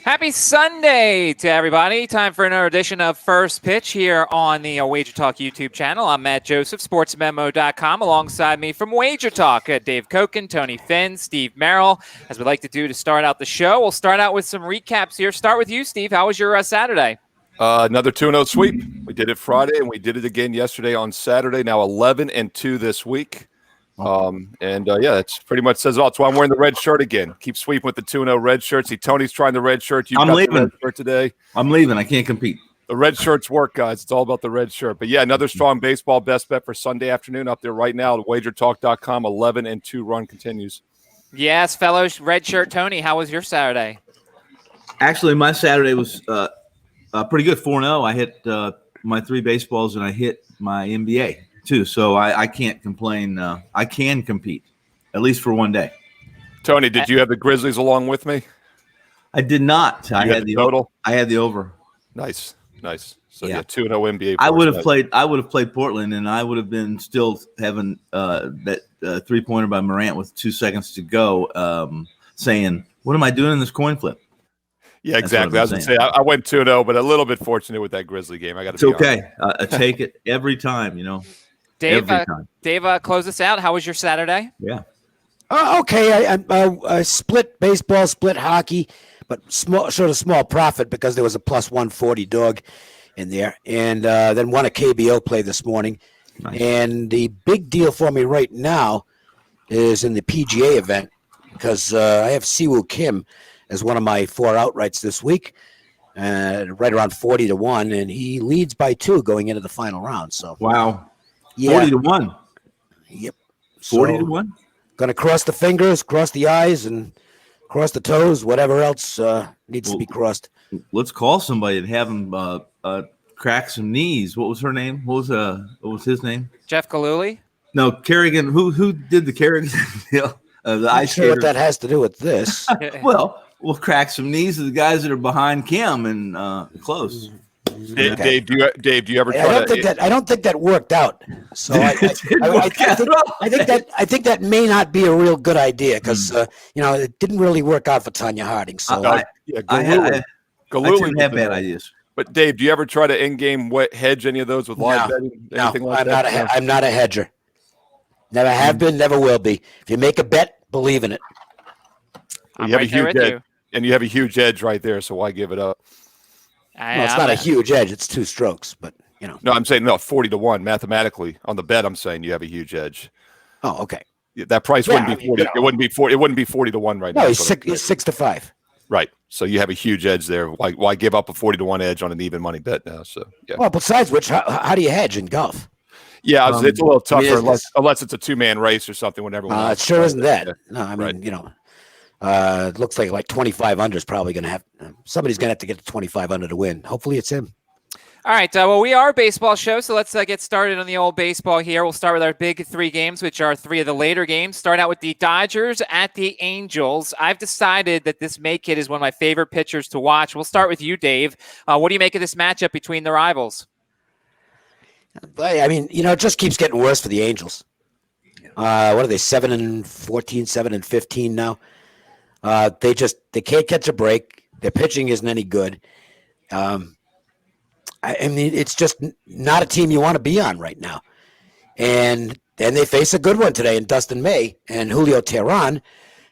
Happy Sunday to everybody. Time for another edition of First Pitch here on the Wager Talk YouTube channel. I'm Matt Joseph, sportsmemo.com. Alongside me from Wager Talk, Dave Koken, Tony Finn, Steve Merrill. As we like to do to start out the show, we'll start out with some recaps here. Start with you, Steve. How was your Saturday? Another 2-0 sweep. We did it Friday, and we did it again yesterday on Saturday. Now 11-2 this week. That's pretty much says it all. That's why I'm wearing the red shirt again. Keep sweeping with the 2-0 red shirt. See, Tony's trying the red shirt. I'm leaving. The red shirt today. I'm leaving. I can't compete. The red shirts work, guys. It's all about the red shirt. But, yeah, another strong baseball best bet for Sunday afternoon up there right now at wagertalk.com. 11-2 run continues. Yes, fellow red shirt Tony, how was your Saturday? Actually, my Saturday was pretty good, 4-0. I hit my 3 baseballs, and I hit my NBA. Too, so I can't complain. I can compete, at least for one day. Tony, did you have the Grizzlies along with me? I did not. I had the total. I had the over. Nice. So yeah, 2-0 NBA. I would have played Portland, and I would have been still having that 3-pointer by Morant with 2 seconds to go, saying, "What am I doing in this coin flip?" Yeah, exactly. I was going to say I went 2-0, but a little bit fortunate with that Grizzly game. I got to. It's okay. I take it every time. Dave, close us out. How was your Saturday? Yeah. Okay. I split baseball, split hockey, but showed a small profit because there was a plus 140 dog in there. And then won a KBO play this morning. Nice. And the big deal for me right now is in the PGA event because I have Siwoo Kim as one of my 4 outrights this week. Right around 40-1, and he leads by 2 going into the final round. So wow. Yeah. 40-1. Yep. 40-1. Going to cross the fingers, cross the eyes, and cross the toes. Whatever else needs to be crossed. Let's call somebody and have him crack some knees. What was her name? What was his name? Jeff Gillooly? No, Kerrigan. Who did the Kerrigan deal? The ice skater. What that has to do with this? Well, we'll crack some knees to the guys that are behind Kim and close. Dave, do you ever try I don't think that worked out. So I think that may not be a real good idea because it didn't really work out for Tanya Harding. So I have bad ideas. But Dave, do you ever try to in-game hedge any of those with live betting? Anything like that? I'm not a hedger. Never have been, never will be. If you make a bet, believe in it. You have a huge edge, and you have a huge edge right there. So why give it up? It's not a huge edge. It's 2 strokes, but No, I'm saying 40-1 mathematically on the bet. I'm saying you have a huge edge. Oh, okay. That price wouldn't be 40. It wouldn't be 40. It wouldn't be 40-1 right now. No, he's 6-5. Right. So you have a huge edge there. Why give up a 40-1 edge on an even money bet now? So yeah. Well, besides which, how do you hedge in golf? Yeah, it's a little tougher unless it's a 2-man race or something. Whenever it sure isn't that. No, I mean it looks like 25 under is probably going to have somebody's going to have to get to 25 under to win. Hopefully it's him. All right. Well, we are a baseball show, so let's get started on the old baseball here. We'll start with our big 3 games, which are 3 of the later games. Start out with the Dodgers at the Angels. I've decided that this May kid is one of my favorite pitchers to watch. We'll start with you, Dave. What do you make of this matchup between the rivals? I mean, it just keeps getting worse for the Angels. What are they, 7-14, 7-15 now? They can't catch a break. Their pitching isn't any good. I mean, it's just not a team you want to be on right now. And then they face a good one today in Dustin May, and Julio Teheran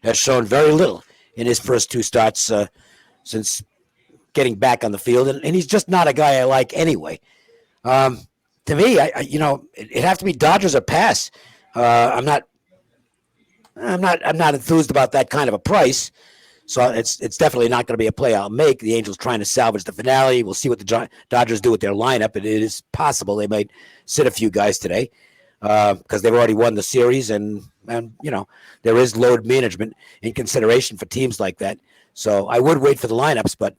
has shown very little in his first 2 starts since getting back on the field, and he's just not a guy I like anyway. To me, it'd have to be Dodgers or pass. I'm not enthused about that kind of a price, so it's definitely not going to be a play I'll make. The Angels trying to salvage the finale. We'll see what the Dodgers do with their lineup. It is possible they might sit a few guys today because they've already won the series, and there is load management in consideration for teams like that. So I would wait for the lineups, but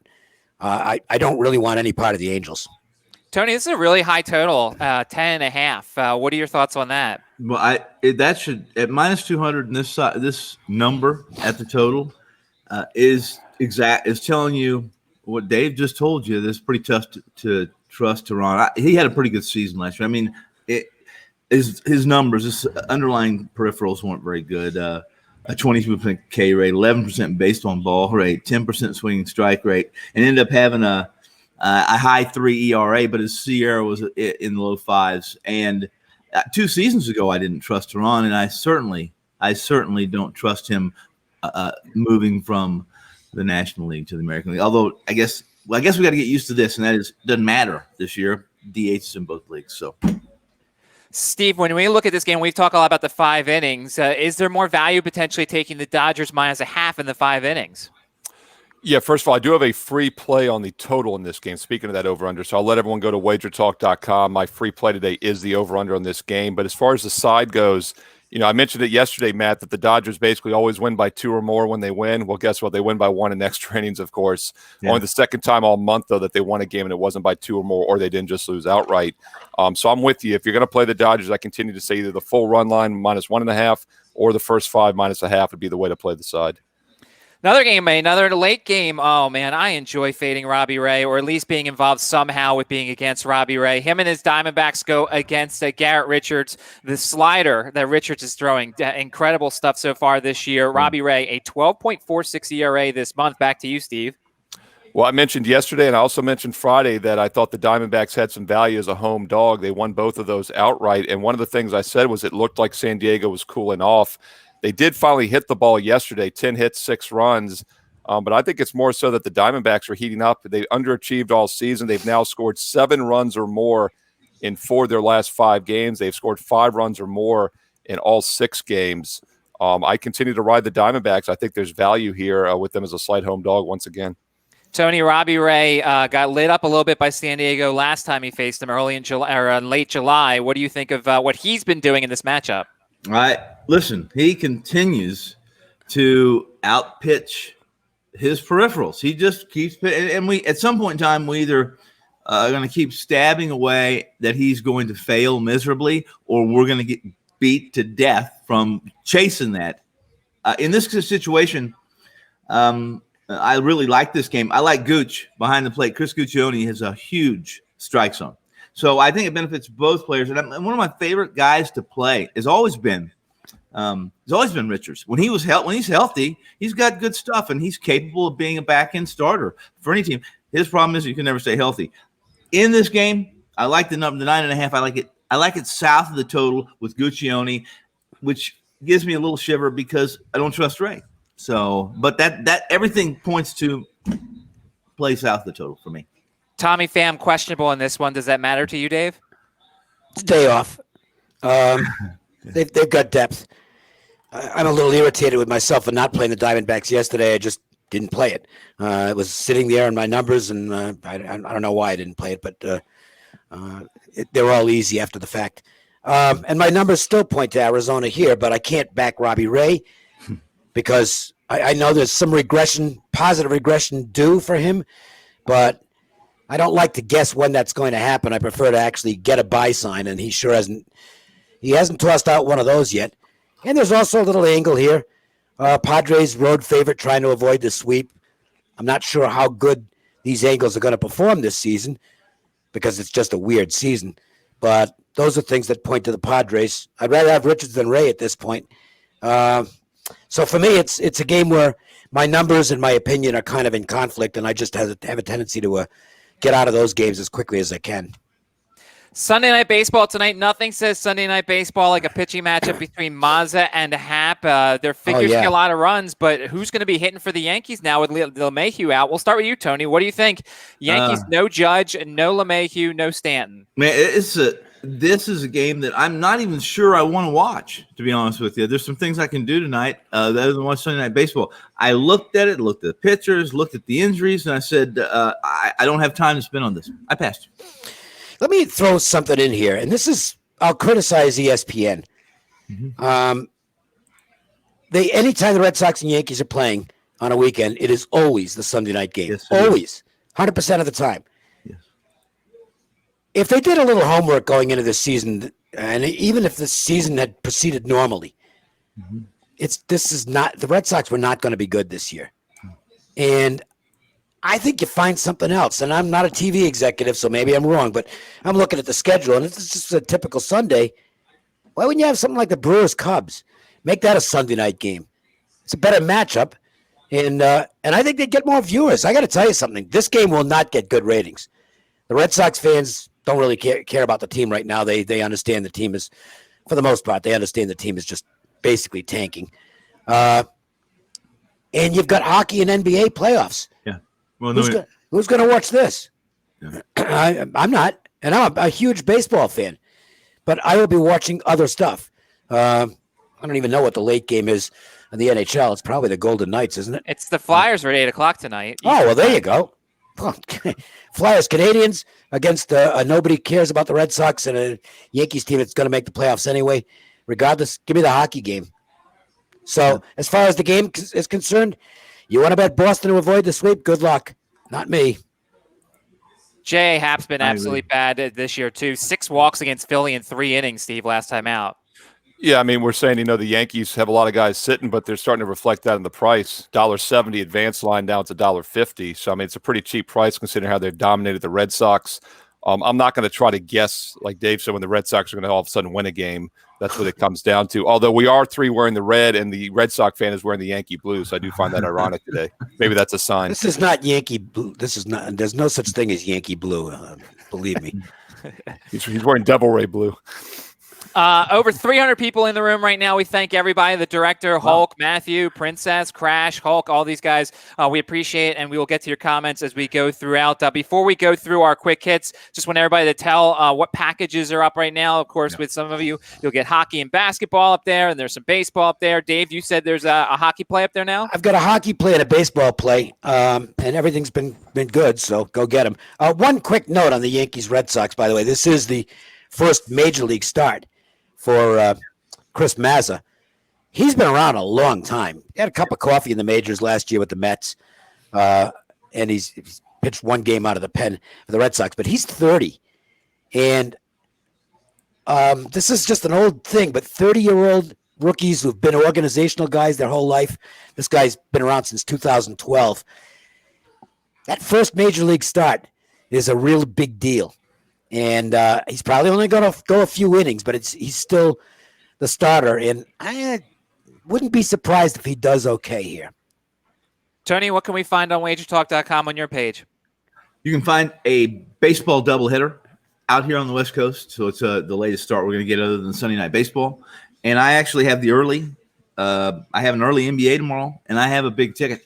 I don't really want any part of the Angels. Tony, this is a really high total, 10.5. What are your thoughts on that? Well, that should at minus 200 and this number at the total is telling you what Dave just told you. That's pretty tough to trust Teheran. He had a pretty good season last year. I mean, his numbers, his underlying peripherals weren't very good. a 22% K rate, 11% based on ball rate, 10% swinging strike rate, and ended up having a high 3 ERA, but his Sierra was in the low 5s. And 2 seasons ago, I didn't trust Teron, and I certainly don't trust him moving from the National League to the American League. Although I guess we got to get used to this, and that is doesn't matter this year. DHs in both leagues. So, Steve, when we look at this game, we've talked a lot about the 5 innings. Is there more value potentially taking the Dodgers -0.5 in the 5 innings? Yeah, first of all, I do have a free play on the total in this game. Speaking of that over-under, so I'll let everyone go to wagertalk.com. My free play today is the over-under on this game. But as far as the side goes, I mentioned it yesterday, Matt, that the Dodgers basically always win by 2 or more when they win. Well, guess what? They win by 1 in extra innings, of course. Yeah. Only the second time all month, though, that they won a game and it wasn't by 2 or more, or they didn't just lose outright. So I'm with you. If you're going to play the Dodgers, I continue to say either the full run line -1.5 or the first 5 -0.5 would be the way to play the side. Another game, another late game. Oh, man, I enjoy fading Robbie Ray, or at least being involved somehow with being against Robbie Ray. Him and his Diamondbacks go against Garrett Richards. The slider that Richards is throwing, incredible stuff so far this year. Robbie Ray, a 12.46 ERA this month. Back to you, Steve. Well, I mentioned yesterday, and I also mentioned Friday, that I thought the Diamondbacks had some value as a home dog. They won both of those outright, and one of the things I said was it looked like San Diego was cooling off. They did finally hit the ball yesterday, 10 hits, 6 runs. But I think it's more so that the Diamondbacks are heating up. They underachieved all season. They've now scored 7 runs or more in 4 of their last 5 games. They've scored 5 runs or more in all 6 games. I continue to ride the Diamondbacks. I think there's value here with them as a slight home dog once again. Tony, Robbie Ray got lit up a little bit by San Diego last time he faced them early in July or late July. What do you think of what he's been doing in this matchup? Listen, he continues to outpitch his peripherals. He just keeps, and we at some point in time we either are going to keep stabbing away that he's going to fail miserably, or we're going to get beat to death from chasing that. In this situation, I really like this game. I like Gooch behind the plate. Chris Guccione has a huge strike zone. So I think it benefits both players. And one of my favorite guys to play has always been Richards. When he's healthy, he's got good stuff, and he's capable of being a back-end starter for any team. His problem is you can never stay healthy. In this game, I like the number, the 9.5. I like it south of the total with Guccione, which gives me a little shiver because I don't trust Ray. So, but that everything points to play south of the total for me. Tommy Pham questionable in this one. Does that matter to you, Dave? It's a day off. They've got depth. I'm a little irritated with myself for not playing the Diamondbacks yesterday. I just didn't play it. It was sitting there in my numbers, and I don't know why I didn't play it, but they're all easy after the fact. And my numbers still point to Arizona here, but I can't back Robbie Ray because I know there's some positive regression due for him, but I don't like to guess when that's going to happen. I prefer to actually get a buy sign, and he sure hasn't tossed out one of those yet. And there's also a little angle here. Padres road favorite trying to avoid the sweep. I'm not sure how good these angles are going to perform this season because it's just a weird season. But those are things that point to the Padres. I'd rather have Richards than Ray at this point. So for me, it's a game where my numbers and my opinion are kind of in conflict, and I just have a tendency to get out of those games as quickly as I can. Sunday Night Baseball tonight. Nothing says Sunday Night Baseball like a pitching matchup between Mazza and Happ. Their figures get a lot of runs, but who's going to be hitting for the Yankees now with LeMahieu out? We'll start with you, Tony. What do you think? Yankees, no Judge, no LeMahieu, no Stanton. Man, this is a game that I'm not even sure I want to watch, to be honest with you. There's some things I can do tonight other than watch Sunday Night Baseball. I looked at it, looked at the pitchers, looked at the injuries, and I said, I don't have time to spend on this. I passed. Let me throw something in here, and I'll criticize ESPN. Mm-hmm. Anytime the Red Sox and Yankees are playing on a weekend, it is always the Sunday night game. Yes, always, 100% of the time. Yes. If they did a little homework going into this season, and even if the season had proceeded normally, mm-hmm. The Red Sox were not going to be good this year. And I think you find something else. And I'm not a TV executive, so maybe I'm wrong, but I'm looking at the schedule, and it's just a typical Sunday. Why wouldn't you have something like the Brewers-Cubs? Make that a Sunday night game. It's a better matchup, and I think they get more viewers. I got to tell you something. This game will not get good ratings. The Red Sox fans don't really care about the team right now. They understand the team is, for the most part, they understand the team is just basically tanking. And you've got hockey and NBA playoffs. Yeah. Well, who's going to watch this? Yeah. I'm not, and I'm a huge baseball fan, but I will be watching other stuff. I don't even know what the late game is in the NHL. It's probably the Golden Knights, isn't it? It's the Flyers are at 8:00 tonight. Oh, well, there you go. Flyers, Canadians against nobody cares about the Red Sox and a Yankees team that's going to make the playoffs anyway. Regardless, give me the hockey game. So as far as the game is concerned, you want to bet Boston to avoid the sweep? Good luck. Not me. J.A. Happ's been absolutely bad this year, too. 6 walks against Philly in 3 innings, Steve, last time out. Yeah, I mean, we're saying, the Yankees have a lot of guys sitting, but they're starting to reflect that in the price. $1.70 advance line down to $1.50. So, I mean, it's a pretty cheap price considering how they've dominated the Red Sox. I'm not going to try to guess, like Dave said, when the Red Sox are going to all of a sudden win a game. That's what it comes down to. Although we are 3 wearing the red and the Red Sox fan is wearing the Yankee blue. So I do find that ironic today. Maybe that's a sign. This is not Yankee blue. This is not. There's no such thing as Yankee blue. Believe me. He's wearing Devil Ray blue. Over 300 people in the room right now. We thank everybody, the director, Hulk, Matthew, Princess, Crash, Hulk, all these guys. We appreciate it, and we will get to your comments as we go throughout. Before we go through our quick hits, just want everybody to tell what packages are up right now. Of course, with some of you, you'll get hockey and basketball up there, and there's some baseball up there. Dave, you said there's a hockey play up there now? I've got a hockey play and a baseball play, and everything's been good, so go get them. One quick note on the Yankees-Red Sox, by the way. This is the first Major League start for Chris Mazza. He's been around a long time. He had a cup of coffee in the majors last year with the Mets, and he's pitched 1 game out of the pen for the Red Sox, but he's 30. And this is just an old thing, but 30-year-old rookies who've been organizational guys their whole life, this guy's been around since 2012. That first Major League start is a real big deal. And he's probably only going to go a few innings, but he's still the starter. And I wouldn't be surprised if he does okay here. Tony, what can we find on wagertalk.com on your page? You can find a baseball doubleheader out here on the West Coast. So it's the latest start we're going to get other than Sunday Night Baseball. And I actually have the early. I have an early NBA tomorrow, and I have a big ticket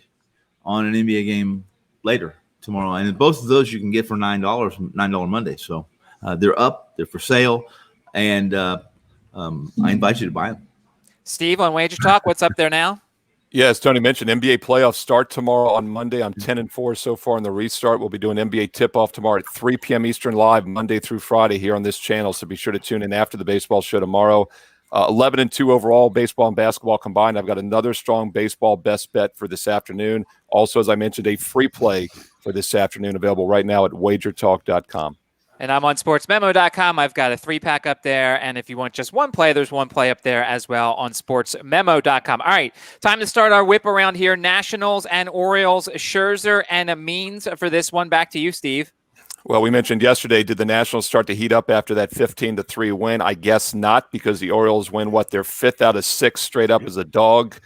on an NBA game later tomorrow. And both of those you can get for $9 Monday. So they're up, they're for sale, and I invite you to buy them. Steve, on Wager Talk, what's up there now? Yeah, as Tony mentioned, NBA playoffs start tomorrow on Monday. I'm 10-4 so far in the restart. We'll be doing NBA tip-off tomorrow at 3 p.m. Eastern live Monday through Friday here on this channel. So be sure to tune in after the baseball show tomorrow. 11-2 overall, baseball and basketball combined. I've got another strong baseball best bet for this afternoon. Also, as I mentioned, a free play for this afternoon available right now at wagertalk.com. And I'm on sportsmemo.com. I've got a 3-pack up there. And if you want just one play, there's one play up there as well on sportsmemo.com. All right, time to start our whip around here. Nationals and Orioles, Scherzer and Means for this one. Back to you, Steve. Well, we mentioned yesterday, did the Nationals start to heat up after that 15-3 win? I guess not, because the Orioles win, their 5th out of 6 straight up as a dog.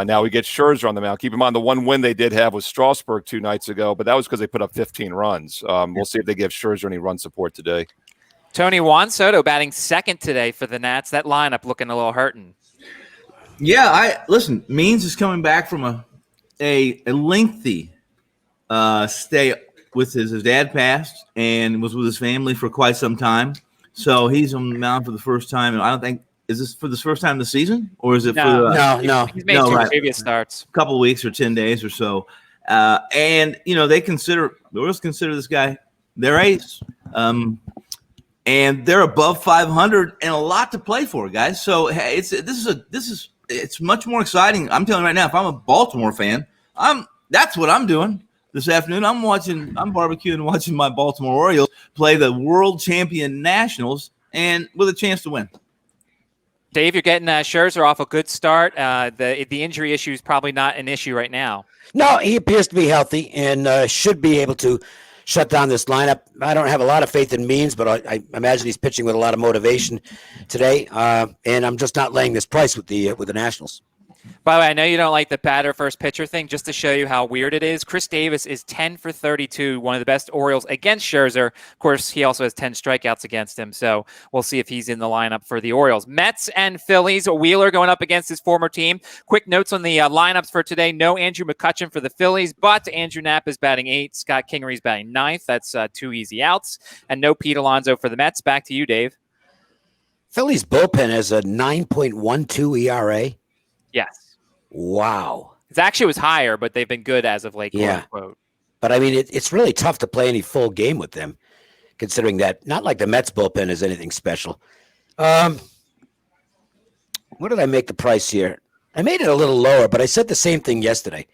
Now we get Scherzer on the mound. Keep in mind, the one win they did have was Strasburg 2 nights ago, but that was because they put up 15 runs. We'll see if they give Scherzer any run support today. Tony, Juan Soto batting second today for the Nats. That lineup looking a little hurting. Yeah, listen, Means is coming back from a lengthy stay with his dad passed and was with his family for quite some time. So he's on the mound for the first time. And I don't think, is this for the first time this season? Or is it no. He's made 2 previous starts. A couple of weeks or 10 days or so. And, the Orioles consider this guy their ace. And they're above 500 and a lot to play for, guys. So hey, it's much more exciting. I'm telling you right now, if I'm a Baltimore fan, that's what I'm doing. This afternoon, I'm barbecuing and watching my Baltimore Orioles play the world champion Nationals and with a chance to win. Dave, you're getting Scherzer off a good start. The injury issue is probably not an issue right now. No, he appears to be healthy and should be able to shut down this lineup. I don't have a lot of faith in Means, but I imagine he's pitching with a lot of motivation today. And I'm just not laying this price with the Nationals. By the way, I know you don't like the batter first pitcher thing. Just to show you how weird it is, Chris Davis is 10 for 32, one of the best Orioles against Scherzer. Of course, he also has 10 strikeouts against him, so we'll see if he's in the lineup for the Orioles. Mets and Phillies. Wheeler going up against his former team. Quick notes on the lineups for today. No Andrew McCutchen for the Phillies, but Andrew Knapp is batting 8th. Scott Kingery's batting 9th. That's 2 easy outs. And no Pete Alonso for the Mets. Back to you, Dave. Phillies bullpen has a 9.12 ERA. Yes. Wow. It actually was higher, but they've been good as of late, quote unquote. But I mean, it's really tough to play any full game with them, considering that not like the Mets bullpen is anything special. What did I make the price here? I made it a little lower, but I said the same thing yesterday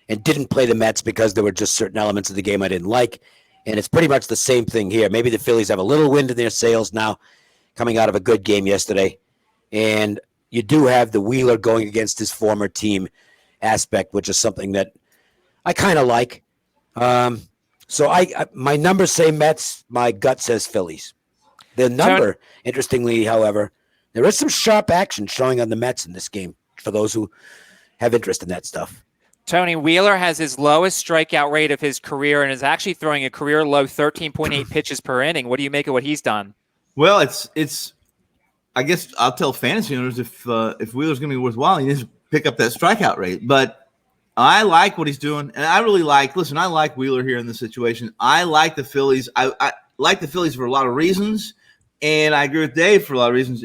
and didn't play the Mets because there were just certain elements of the game I didn't like. And it's pretty much the same thing here. Maybe the Phillies have a little wind in their sails now coming out of a good game yesterday. And you do have the Wheeler going against his former team aspect, which is something that I kind of like. So my numbers say Mets, my gut says Phillies. The number, interestingly, however, there is some sharp action showing on the Mets in this game for those who have interest in that stuff. Tony, Wheeler has his lowest strikeout rate of his career and is actually throwing a career low 13.8 pitches per inning. What do you make of what he's done? Well, it's. I guess I'll tell fantasy owners if Wheeler's going to be worthwhile, he needs to pick up that strikeout rate. But I like what he's doing, and I really like. Listen, I like Wheeler here in this situation. I like the Phillies. I like the Phillies for a lot of reasons, and I agree with Dave for a lot of reasons.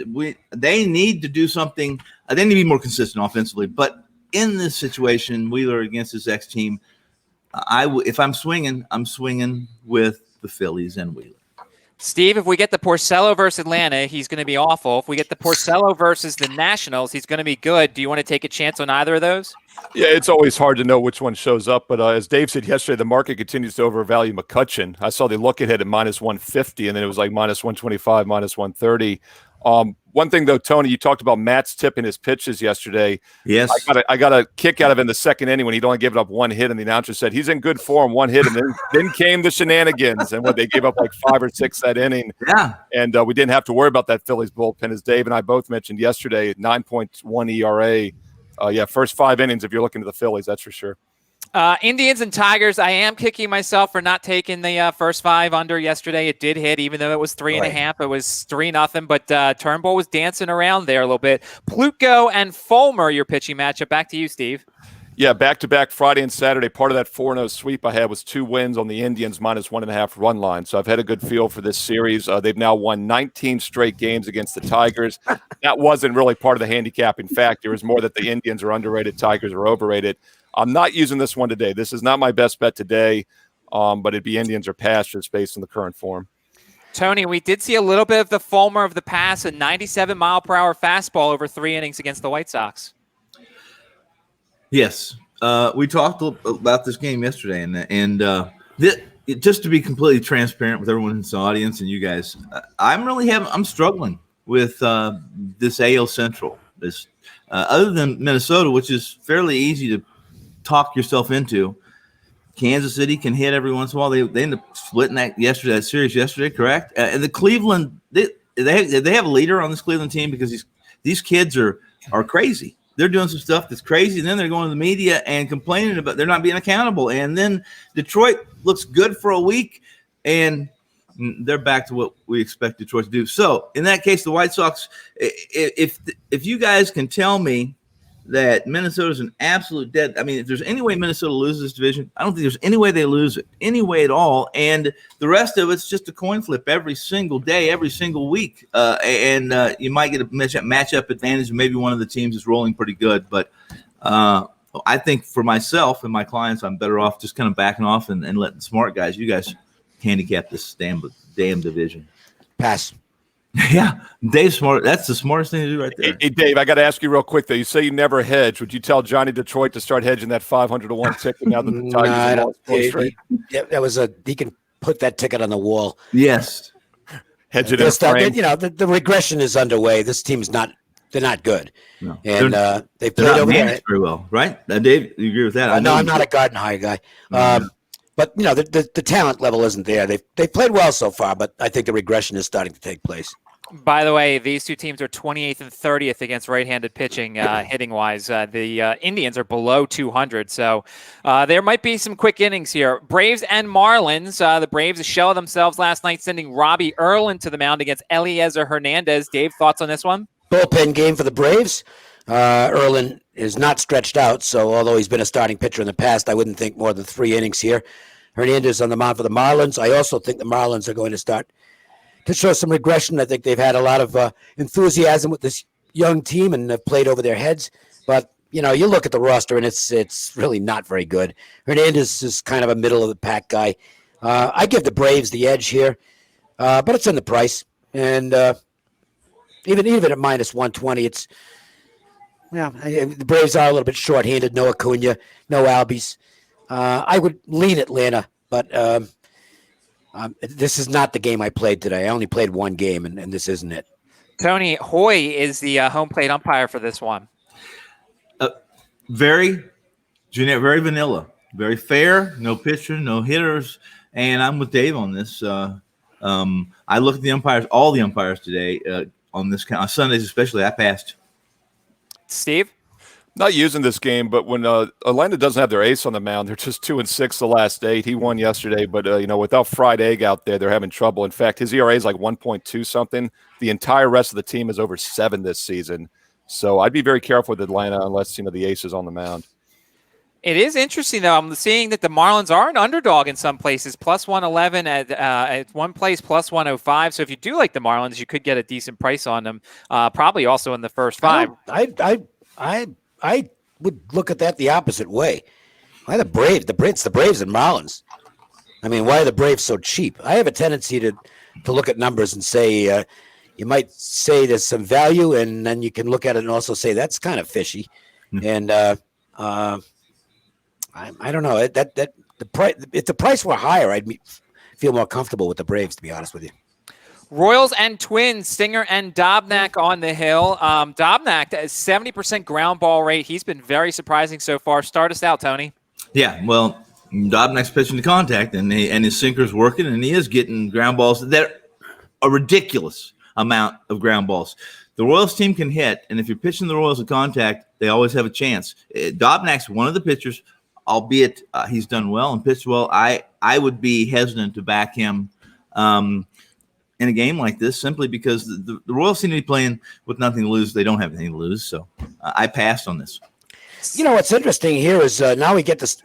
They need to do something. They need to be more consistent offensively. But in this situation, Wheeler against his ex-team, if I'm swinging with the Phillies and Wheeler. Steve, if we get the Porcello versus Atlanta, he's going to be awful. If we get the Porcello versus the Nationals, he's going to be good. Do you want to take a chance on either of those? Yeah, it's always hard to know which one shows up. But as Dave said yesterday, the market continues to overvalue McCutchen. I saw the look ahead at minus 150, and then it was like minus 125, minus 130. One thing, though, Tony, you talked about Matt's tipping his pitches yesterday. Yes. I got a kick out of it in the second inning when he'd only given up one hit, and the announcer said he's in good form, one hit, and then came the shenanigans, and when they gave up like 5 or 6 that inning. Yeah. And we didn't have to worry about that Phillies bullpen, as Dave and I both mentioned yesterday, 9.1 ERA. First 5 innings if you're looking at the Phillies, that's for sure. Indians and Tigers, I am kicking myself for not taking the first 5 under yesterday. It did hit, even though it was 3.5. It was 3-0, but Turnbull was dancing around there a little bit. Plutko and Fulmer, your pitching matchup. Back to you, Steve. Yeah, back-to-back Friday and Saturday. Part of that 4-0 sweep I had was 2 wins on the Indians minus 1.5 run line. So I've had a good feel for this series. They've now won 19 straight games against the Tigers. That wasn't really part of the handicapping factor. It was more that the Indians are underrated, Tigers are overrated. I'm not using this one today. This is not my best bet today, but it'd be Indians or pass just based on the current form. Tony, we did see a little bit of the Fulmer of the pass, a 97-mile-per-hour fastball over 3 innings against the White Sox. Yes. We talked about this game yesterday, and just to be completely transparent with everyone in this audience and you guys, I'm struggling with this AL Central. Other than Minnesota, which is fairly easy to talk yourself into. Kansas City can hit every once in a while. They ended up splitting that series yesterday, correct? And the Cleveland, they have a leader on this Cleveland team because these kids are crazy. They're doing some stuff that's crazy, and then they're going to the media and complaining about they're not being accountable. And then Detroit looks good for a week, and they're back to what we expect Detroit to do. So in that case, the White Sox, if you guys can tell me that Minnesota's an absolute dead. I mean, if there's any way Minnesota loses this division, I don't think there's any way they lose it, any way at all. And the rest of it's just a coin flip every single day, every single week. And you might get a matchup advantage, and maybe one of the teams is rolling pretty good. But I think for myself and my clients, I'm better off just kind of backing off and letting smart guys, you guys, handicap this damn division. Pass. Yeah, Dave's smart. That's the smartest thing to do right there. Hey, Dave, I got to ask you real quick, though. You say you never hedge. Would you tell Johnny Detroit to start hedging that 500-1 ticket now that the Tigers lost 4 straight? That was he can put that ticket on the wall. Yes. Hedge it in a frame. The regression is underway. This team's they're not good. No. And they played over there very well, right? Dave, you agree with that? No, I'm not a Garden High guy. But the talent level isn't there. They played well so far, but I think the regression is starting to take place. By the way, these two teams are 28th and 30th against right-handed pitching, hitting-wise. The Indians are below 200, so there might be some quick innings here. Braves and Marlins. The Braves shell themselves last night, sending Robbie Erlin to the mound against Eliezer Hernandez. Dave, thoughts on this one? Bullpen game for the Braves. Erlin is not stretched out, so although he's been a starting pitcher in the past, I wouldn't think more than 3 innings here. Hernandez on the mound for the Marlins. I also think the Marlins are going to start to show some regression. I think they've had a lot of enthusiasm with this young team and have played over their heads. But, you look at the roster and it's really not very good. Hernandez is kind of a middle-of-the-pack guy. I give the Braves the edge here, but it's in the price. And even at minus 120, it's the Braves are a little bit short-handed. No Acuna, no Albies. I would lean Atlanta, but this is not the game I played today. I only played one game, and this isn't it. Tony, Hoy is the home plate umpire for this one. Very very vanilla, very fair, no pitcher, no hitters, and I'm with Dave on this. I looked at the umpires, all the umpires today on this on Sundays especially. I passed. Steve? Not using this game, but when Atlanta doesn't have their ace on the mound, they're just 2-6 the last 8. He won yesterday, but without Fried Egg out there, they're having trouble. In fact, his ERA is like 1.2 something. The entire rest of the team is over 7 this season. So I'd be very careful with Atlanta unless the ace is on the mound. It is interesting, though. I'm seeing that the Marlins are an underdog in some places, plus 111 at one place, plus 105. So if you do like the Marlins, you could get a decent price on them, probably also in the first 5. I would look at that the opposite way. Why the Braves? It's the Braves and Marlins. I mean, why are the Braves so cheap? I have a tendency to look at numbers and say you might say there's some value, and then you can look at it and also say that's kind of fishy. And I don't know that the price. If the price were higher, I'd feel more comfortable with the Braves, to be honest with you. Royals and Twins, Stinger and Dobnak on the hill. Dobnak, 70% ground ball rate. He's been very surprising so far. Start us out, Tony. Yeah, well, Dobnak's pitching to contact, and his sinker's working, and he is getting ground balls. They're a ridiculous amount of ground balls. The Royals team can hit, and if you're pitching the Royals to contact, they always have a chance. Dobnak's one of the pitchers, albeit he's done well and pitched well. I would be hesitant to back him in a game like this, simply because the Royals seem to be playing with nothing to lose. They don't have anything to lose, so I passed on this. What's interesting here is now we get this.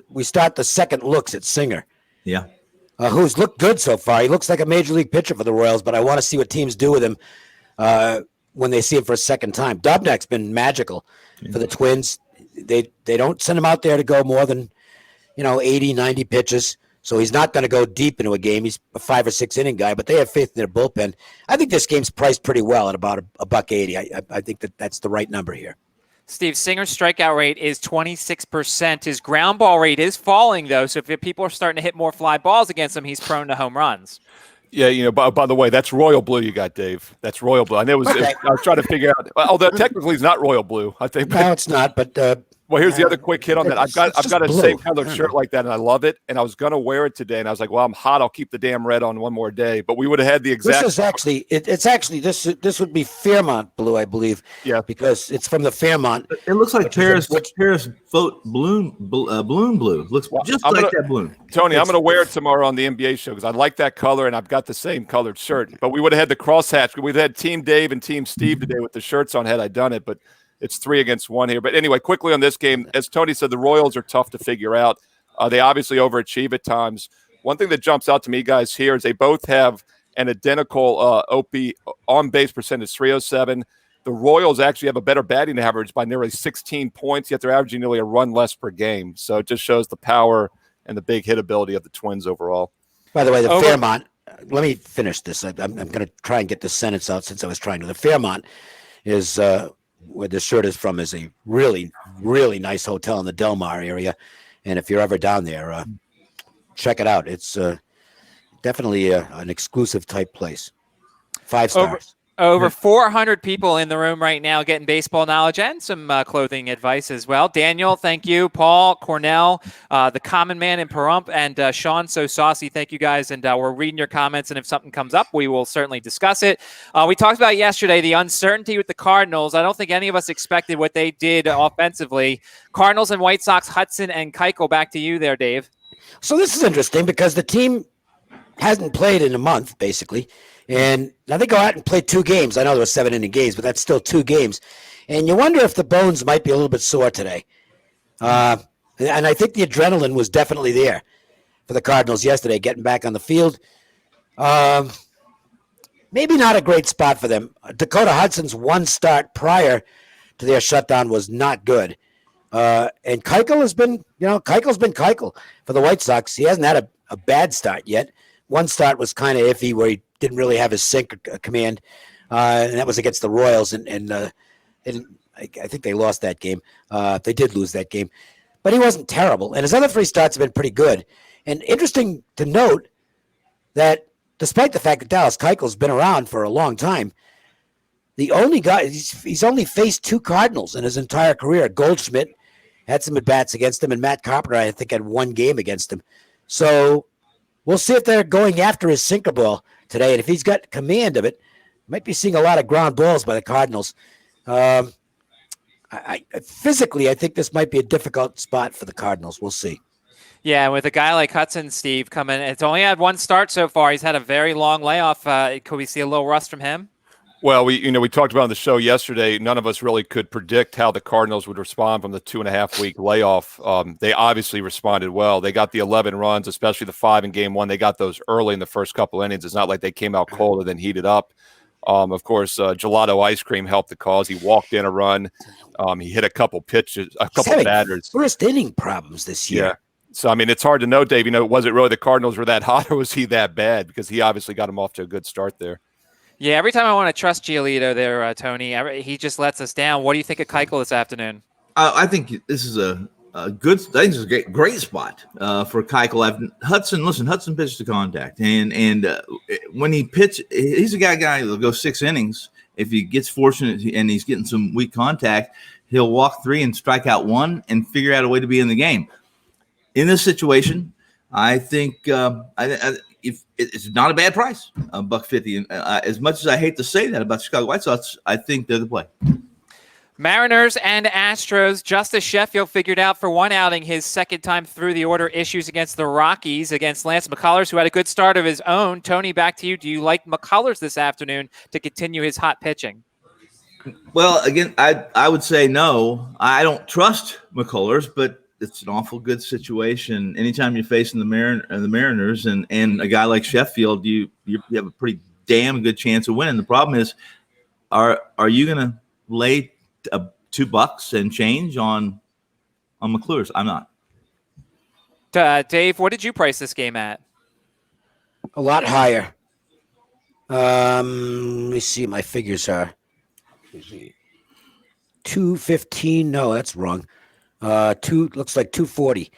We start the second looks at Singer. Yeah, who's looked good so far. He looks like a major league pitcher for the Royals, but I want to see what teams do with him when they see him for a second time. Dobnak's been magical for the Twins. They don't send him out there to go more than 80, 90 pitches. So he's not going to go deep into a game. He's a 5 or 6 inning guy, but they have faith in their bullpen. I think this game's priced pretty well at about $1.80. I think that's the right number here. Steve, Singer's strikeout rate is 26%. His ground ball rate is falling, though. So if people are starting to hit more fly balls against him, he's prone to home runs. Yeah, by the way, that's Royal Blue you got, Dave. That's Royal Blue. I know I was trying to figure out. Although technically it's not Royal Blue, I think. No, it's not. But well, here's the other quick hit on that. I've got a same kind of shirt like that, and I love it. And I was gonna wear it today, and I was like, well, I'm hot. I'll keep the damn red on one more day. But we would have had the exact. This is actually it's actually this would be Fairmont blue, I believe. Yeah, because it's from the Fairmont. It looks like Paris bloom blue. Looks just like that bloom. Tony, I'm gonna wear it tomorrow on the NBA show because I like that color, and I've got the same colored shirt. But we would have had the crosshatch. We'd had Team Dave and Team Steve today with the shirts on. Had I done it, but. It's 3 against 1 here. But anyway, quickly on this game, as Tony said, the Royals are tough to figure out. They obviously overachieve at times. One thing that jumps out to me, guys, here is they both have an identical OP on-base percentage, 307. The Royals actually have a better batting average by nearly 16 points, yet they're averaging nearly a run less per game. So it just shows the power and the big hit ability of the Twins overall. By the way, the Fairmont, let me finish this. I'm going to try and get this sentence out since I was trying to. The Fairmont is where the shirt is from is a really, really nice hotel in the Del Mar area. And if you're ever down there, check it out. It's definitely an exclusive type place. 5 stars. Over 400 people in the room right now getting baseball knowledge and some clothing advice as well. Daniel, thank you. Paul, Cornell, the Common Man in Pahrump, and Sean So Saucy, thank you guys. And we're reading your comments, and if something comes up, we will certainly discuss it. We talked about yesterday the uncertainty with the Cardinals. I don't think any of us expected what they did offensively. Cardinals and White Sox, Hudson and Keuchel, back to you there, Dave. So this is interesting because the team hasn't played in a month, basically. And now they go out and play 2 games. I know there were 7-inning games, but that's still 2 games. And you wonder if the bones might be a little bit sore today. And I think the adrenaline was definitely there for the Cardinals yesterday, getting back on the field. Maybe not a great spot for them. Dakota Hudson's 1 start prior to their shutdown was not good. And Keuchel has been, Keuchel's been Keuchel for the White Sox. He hasn't had a bad start yet. 1 start was kind of iffy where he didn't really have his sink command, and that was against the Royals, and I think they lost that game. They did lose that game, but he wasn't terrible, and his other 3 starts have been pretty good. And interesting to note that despite the fact that Dallas Keuchel's been around for a long time, the only guy he's only faced 2 Cardinals in his entire career. Goldschmidt had some at-bats against him, and Matt Carpenter, I think, had 1 game against him. So we'll see if they're going after his sinker ball today, and if he's got command of it, might be seeing a lot of ground balls by the Cardinals. Physically, I think this might be a difficult spot for the Cardinals. We'll see. Yeah, with a guy like Hudson, Steve, coming, it's only had 1 start so far. He's had a very long layoff. Could we see a little rust from him? Well, we talked about on the show yesterday. None of us really could predict how the Cardinals would respond from the 2.5-week layoff. They obviously responded well. They got the 11 runs, especially the 5 in Game 1. They got those early in the first couple innings. It's not like they came out cold and then heated up. Of course, Gelato Ice Cream helped the cause. He walked in a run. He hit a couple pitches, a couple batters. First inning problems this year. Yeah. So, I mean, it's hard to know, Dave. Was it really the Cardinals were that hot, or was he that bad? Because he obviously got him off to a good start there. Yeah, every time I want to trust Giolito there, Tony, he just lets us down. What do you think of Keuchel this afternoon? I think this is a good. I think this is a great spot for Keuchel. Hudson pitches to contact, and when he pitch, he's a guy that'll go 6 innings. If he gets fortunate and he's getting some weak contact, he'll walk 3 and strike out 1 and figure out a way to be in the game. In this situation, I think if it's not a bad price, $1.50. And as much as I hate to say that about Chicago White Sox, I think they're the play. Mariners and Astros. Justice Sheffield figured out for 1 outing his second time through the order issues against the Rockies, against Lance McCullers, who had a good start of his own. Tony, back to you. Do you like McCullers this afternoon to continue his hot pitching? Well, again, I would say no. I don't trust McCullers, but it's an awful good situation. Anytime you're facing the Mariners and a guy like Sheffield, you have a pretty damn good chance of winning. The problem is, are you going to lay $2 and change on McCullers? I'm not. Dave, what did you price this game at? A lot higher. Let me see. My figures are 215. No, that's wrong. Looks like 240,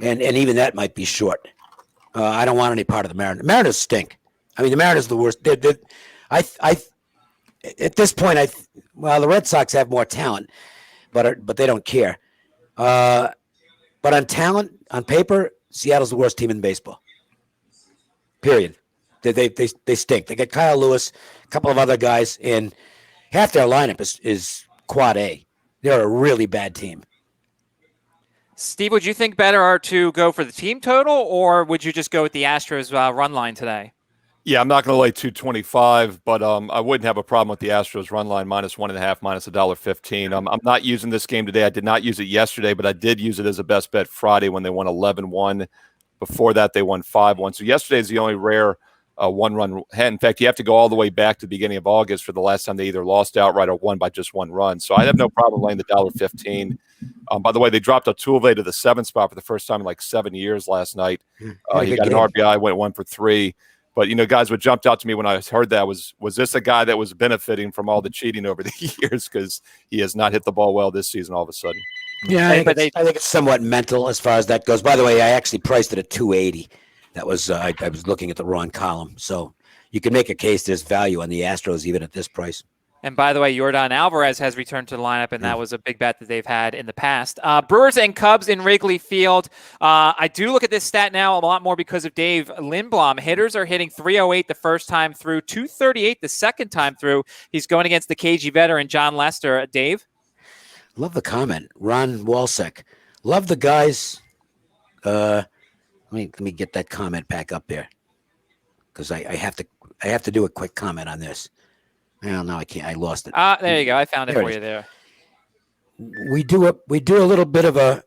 and even that might be short. I don't want any part of the Mariners. Mariners stink. I mean, the Mariners are the worst. I at this point, the Red Sox have more talent, but they don't care. But on talent, on paper, Seattle's the worst team in baseball. Period. They stink. They got Kyle Lewis, a couple of other guys, and half their lineup is quad A. They're a really bad team. Steve, would you think better to go for the team total, or would you just go with the Astros run line today? Yeah, I'm not going to lay 225, but I wouldn't have a problem with the Astros run line -1.5, -$1.15. I'm not using this game today. I did not use it yesterday, but I did use it as a best bet Friday when they won 11-1. Before that, they won 5-1. So yesterday is the only rare one-run. In fact, you have to go all the way back to the beginning of August for the last time they either lost outright or won by just 1 run. So I have no problem laying the $1.15. By the way, they dropped Altuve to the 7th spot for the first time in like 7 years last night. He got an RBI, went 1 for 3. But, guys, what jumped out to me when I heard that was this a guy that was benefiting from all the cheating over the years, because he has not hit the ball well this season all of a sudden. Yeah, I think it's somewhat mental as far as that goes. By the way, I actually priced it at 280. That was I was looking at the wrong column. So you can make a case there's value on the Astros even at this price. And by the way, Yordan Alvarez has returned to the lineup, and that was a big bet that they've had in the past. Brewers and Cubs in Wrigley Field. I do look at this stat now a lot more because of Dave Lindblom. Hitters are hitting 308 the first time through, 238 the second time through. He's going against the KG veteran, John Lester. Dave? Love the comment. Ron Walsek. Love the guys. Let me get that comment back up there because I have to do a quick comment on this. Well, no, I can't. I lost it. There you go. I found it for you there. We do a little bit of a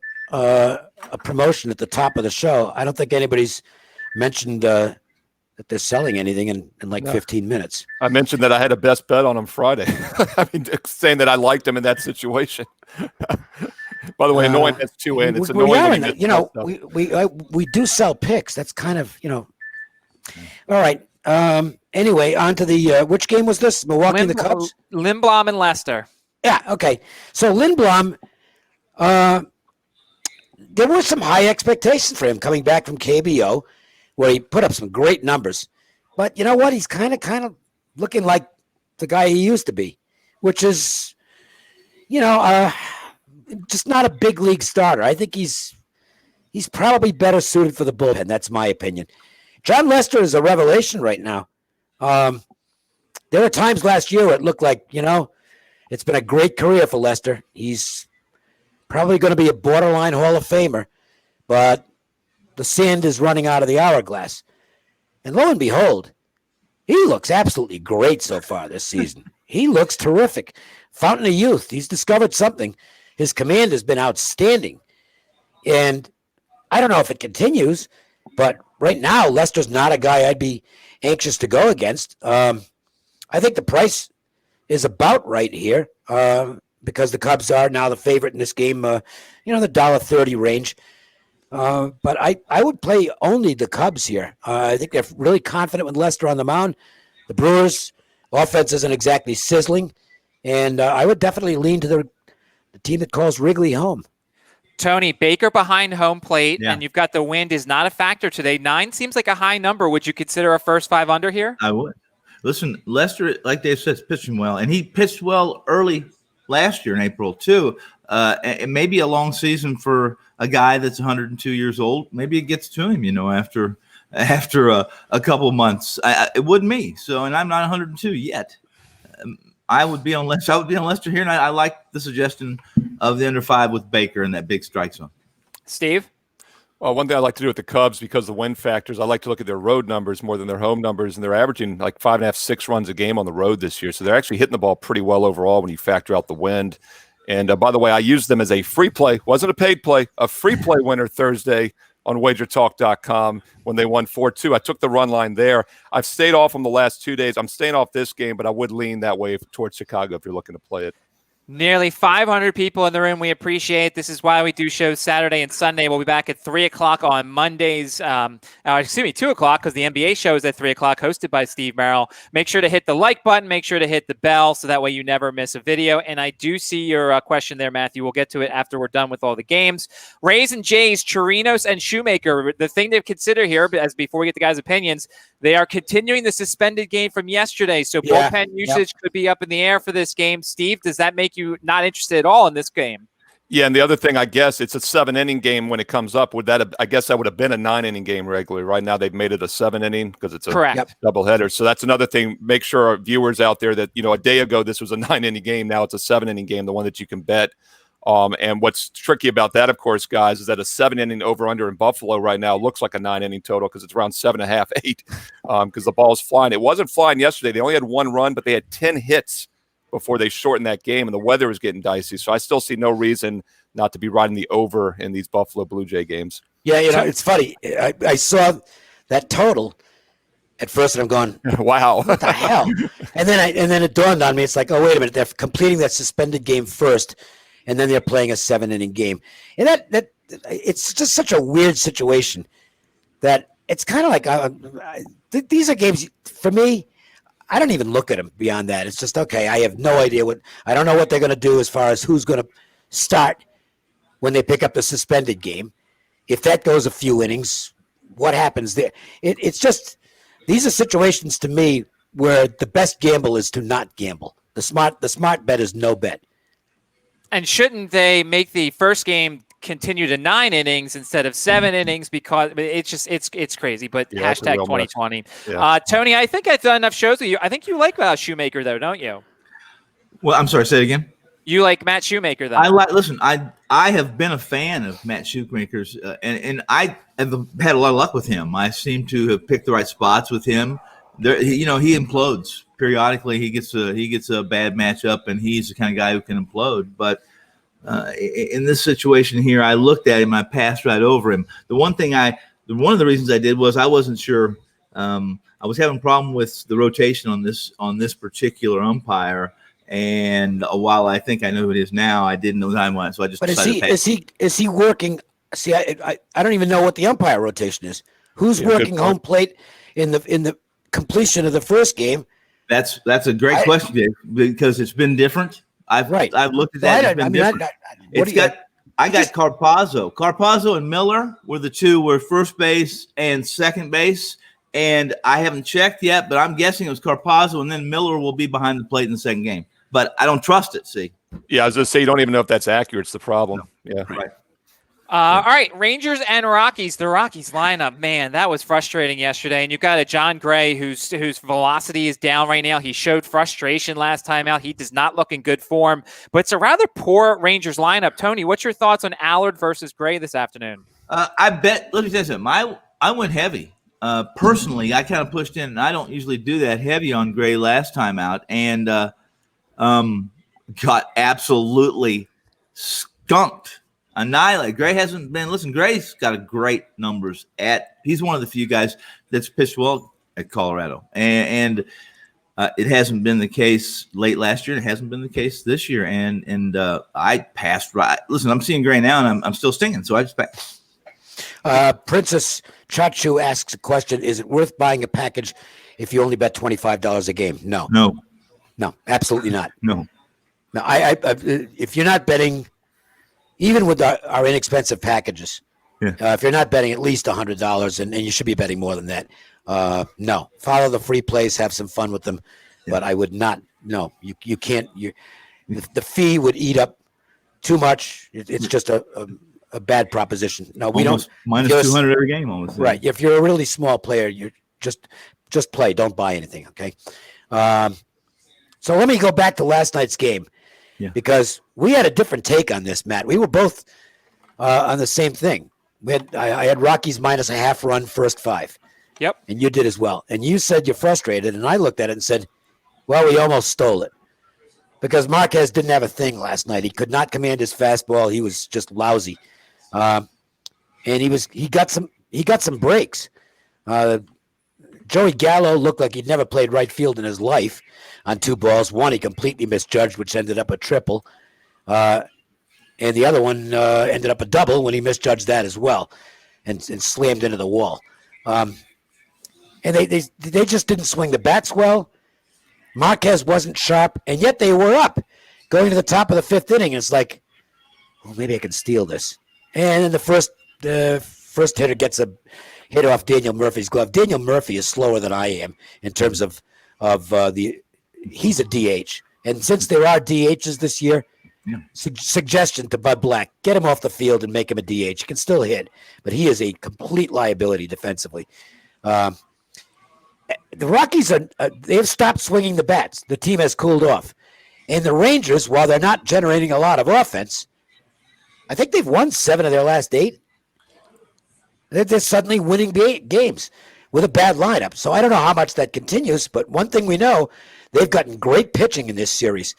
promotion at the top of the show. I don't think anybody's mentioned that they're selling anything in like 15 minutes. I mentioned that I had a best bet on him Friday. I mean, saying that I liked him in that situation. By the way, annoying that's 2 in. It's annoying. We do sell picks. That's kind of, All right. Anyway, on to the which game was this? Milwaukee and the Cubs? Lindblom and Lester. Yeah, okay. So Lindblom, there were some high expectations for him coming back from KBO, where he put up some great numbers. But you know what? He's kind of looking like the guy he used to be, which is, just not a big league starter. I think he's probably better suited for the bullpen. That's my opinion. John Lester is a revelation right now. There were times last year where it looked like, it's been a great career for Lester. He's probably going to be a borderline Hall of Famer, but the sand is running out of the hourglass. And lo and behold, he looks absolutely great so far this season. He looks terrific. Fountain of youth. He's discovered something. His command has been outstanding. And I don't know if it continues, but right now, Lester's not a guy I'd be anxious to go against. I think the price is about right here because the Cubs are now the favorite in this game, the $1.30 range. But I would play only the Cubs here. I think they're really confident with Lester on the mound. The Brewers' offense isn't exactly sizzling, and I would definitely lean to the team that calls Wrigley home. Tony, Baker behind home plate, and you've got the wind is not a factor today. 9 seems like a high number. Would you consider a first 5 under here? I would. Listen, Lester, like Dave said, is pitching well, and he pitched well early last year in April too. It may be a long season for a guy that's 102 years old. Maybe it gets to him, after a couple of months. It wouldn't me. So, and I'm not 102 yet. I would be on Lester here, and I like the suggestion of the under 5 with Baker and that big strike zone. Steve? Well, one thing I like to do with the Cubs, because of the win factors, I like to look at their road numbers more than their home numbers, and they're averaging like 5.5, 6 runs a game on the road this year. So they're actually hitting the ball pretty well overall when you factor out the wind. And by the way, I used them as a free play, wasn't a paid play, a free play winner Thursday on wagertalk.com when they won 4-2. I took the run line there. I've stayed off them the last 2 days. I'm staying off this game, but I would lean that way towards Chicago if you're looking to play it. Nearly 500 people in the room. We appreciate it. This is why we do shows Saturday and Sunday. We'll be back at 3 o'clock on Mondays. 2 o'clock because the NBA show is at 3 o'clock, hosted by Steve Merrill. Make sure to hit the like button. Make sure to hit the bell so that way you never miss a video. And I do see your question there, Matthew. We'll get to it after we're done with all the games. Rays and Jays, Chirinos and Shoemaker. The thing to consider here, as before we get the guys' opinions, they are continuing the suspended game from yesterday. So bullpen usage could be up in the air for this game. Steve, does that make you not interested at all in this game? Yeah, and the other thing, I guess, it's a 7-inning game when it comes up. I guess that would have been a 9-inning game regularly. Right now, they've made it a 7-inning because it's a doubleheader. So that's another thing. Make sure our viewers out there that, a day ago, this was a 9-inning game. Now it's a 7-inning game, the one that you can bet. And what's tricky about that, of course, guys, is that a 7-inning over-under in Buffalo right now looks like a 9-inning total because it's around 7.5, 8, because the ball's flying. It wasn't flying yesterday. They only had 1 run, but they had 10 hits before they shortened that game, and the weather was getting dicey. So I still see no reason not to be riding the over in these Buffalo Blue Jay games. Yeah, it's funny. I saw that total at first, and I'm going, wow, what the hell? And then it dawned on me. It's like, oh, wait a minute. They're completing that suspended game first, and then they're playing a 7-inning game. And that it's just such a weird situation that it's kind of like these are games for me. I don't even look at them beyond that. It's just, okay, I have no idea I don't know what they're going to do as far as who's going to start when they pick up the suspended game. If that goes a few innings, what happens there? It's just, these are situations to me where the best gamble is to not gamble. The smart bet is no bet. And shouldn't they make the first game continue to 9 innings instead of 7 innings? Because it's crazy. But Yeah, that's a hashtag real mess. 2020. Yeah. Tony, I think I've done enough shows with you. I think you like Shoemaker, though, don't you? Well, I'm sorry. Say it again. You like Matt Shoemaker, though. Listen. I have been a fan of Matt Shoemaker's, and I have had a lot of luck with him. I seem to have picked the right spots with him. There, he implodes periodically. He gets a bad matchup, and he's the kind of guy who can implode. But in this situation here, I looked at him. I passed right over him. One of the reasons I did was I wasn't sure. I was having a problem with the rotation on this particular umpire. And while I think I know who it is now, I didn't know the timeline, so I just. But is he working? See, I don't even know what the umpire rotation is. Who's working home plate in the completion of the first game? That's a great question, Dave, because it's been different. I've looked at that. I got Carpazzo. Carpazzo and Miller were the two were first base and second base. And I haven't checked yet, but I'm guessing it was Carpazzo, and then Miller will be behind the plate in the second game. But I don't trust it, see? Yeah, I was going to say, you don't even know if that's accurate. It's the problem. No. Yeah. Right. All right, Rangers and Rockies. The Rockies lineup, man, that was frustrating yesterday. And you've got a John Gray whose velocity is down right now. He showed frustration last time out. He does not look in good form. But it's a rather poor Rangers lineup. Tony, what's your thoughts on Allard versus Gray this afternoon? I bet – let me tell you something. I went heavy. Personally, I kind of pushed in, and I don't usually do that heavy on Gray last time out, and got absolutely skunked, annihilated. Gray hasn't been – listen, Gray's got a great numbers he's one of the few guys that's pitched well at Colorado, and it hasn't been the case late last year, and it hasn't been the case this year, and I passed right. Listen, I'm seeing Gray now, and I'm still stinging, so I just passed. Princess Chachu asks a question: is it worth buying a package if you only bet $25 a game? No, absolutely not. No. I if you're not betting, even with our inexpensive packages, if you're not betting at least $100, and you should be betting more than that, no. Follow the free plays, have some fun with them, but I would not. No, you can't. The fee would eat up too much. It's just a bad proposition. No, we almost don't. Minus 200 every game, almost. Right. If you're a really small player, you just play. Don't buy anything. Okay. So let me go back to last night's game, because we had a different take on this, Matt. We were both on the same thing. I had Rockies minus a half run first 5. Yep. And you did as well. And you said you're frustrated, and I looked at it and said, well, we almost stole it. Because Marquez didn't have a thing last night. He could not command his fastball. He was just lousy. And he got some breaks. Joey Gallo looked like he'd never played right field in his life on 2 balls. One he completely misjudged, which ended up a triple. And the other one ended up a double when he misjudged that as well, and slammed into the wall. And they just didn't swing the bats well. Marquez wasn't sharp, and yet they were up going to the top of the 5th inning. It's like, well, maybe I can steal this. And then the first hitter gets a hit off Daniel Murphy's glove. Daniel Murphy is slower than I am in terms of he's a DH. And since there are DHs this year, suggestion to Bud Black, get him off the field and make him a DH. He can still hit, but he is a complete liability defensively. The Rockies they've stopped swinging the bats. The team has cooled off. And the Rangers, while they're not generating a lot of offense, I think they've won 7 of their last 8. They're suddenly winning games with a bad lineup. So I don't know how much that continues, but one thing we know, they've gotten great pitching in this series.